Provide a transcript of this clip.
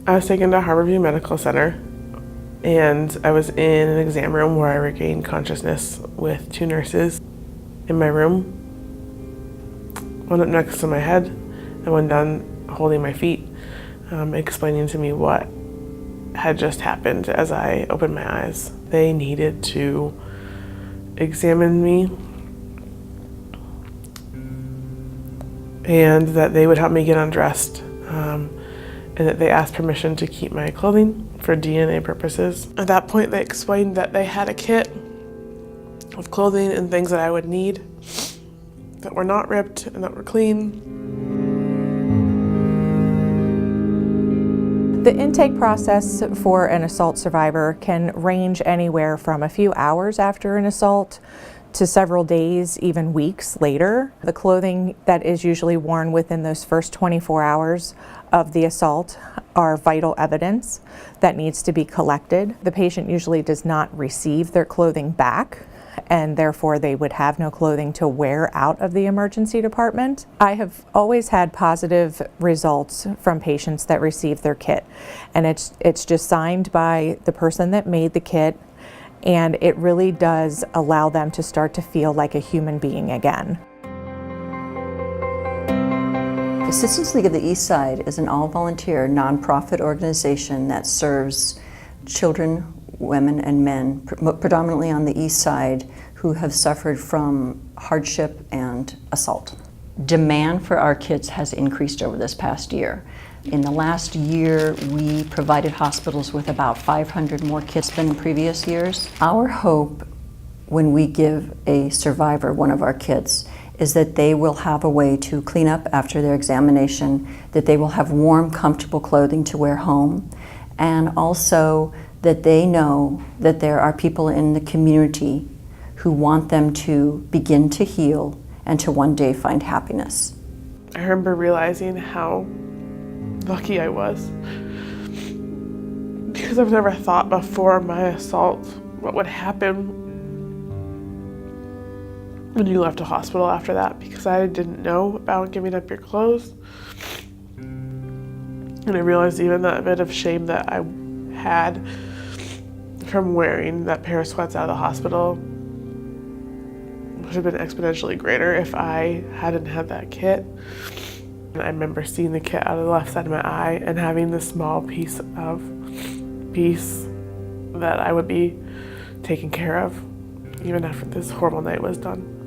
I was taken to Harborview Medical Center, and I was in an exam room where I regained consciousness with two nurses in my room, one up next to my head and one down holding my feet, explaining to me what had just happened as I opened my eyes. They needed to examine me and that they would help me get undressed, and that they asked permission to keep my clothing for DNA purposes. At that point, they explained that they had a kit of clothing and things that I would need that were not ripped and that were clean. The intake process for an assault survivor can range anywhere from a few hours after an assault to several days, even weeks later. The clothing that is usually worn within those first 24 hours of the assault are vital evidence that needs to be collected. The patient usually does not receive their clothing back, and therefore they would have no clothing to wear out of the emergency department. I have always had positive results from patients that receive their kit, and it's just signed by the person that made the kit, and it really does allow them to start to feel like a human being again. Assistance League of the Eastside is an all-volunteer nonprofit organization that serves children, women, and men, predominantly on the East Side, who have suffered from hardship and assault. Demand for our kits has increased over this past year. In the last year, we provided hospitals with about 500 more kits than in previous years. Our hope when we give a survivor one of our kits is that they will have a way to clean up after their examination, that they will have warm, comfortable clothing to wear home, and also that they know that there are people in the community who want them to begin to heal and to one day find happiness. I remember realizing how lucky I was, because I've never thought before my assault what would happen when you left a hospital after that, because I didn't know about giving up your clothes. And I realized even that bit of shame that I had from wearing that pair of sweats out of the hospital would have been exponentially greater if I hadn't had that kit. And I remember seeing the kit out of the left side of my eye and having this small piece of peace that I would be taken care of even after this horrible night was done.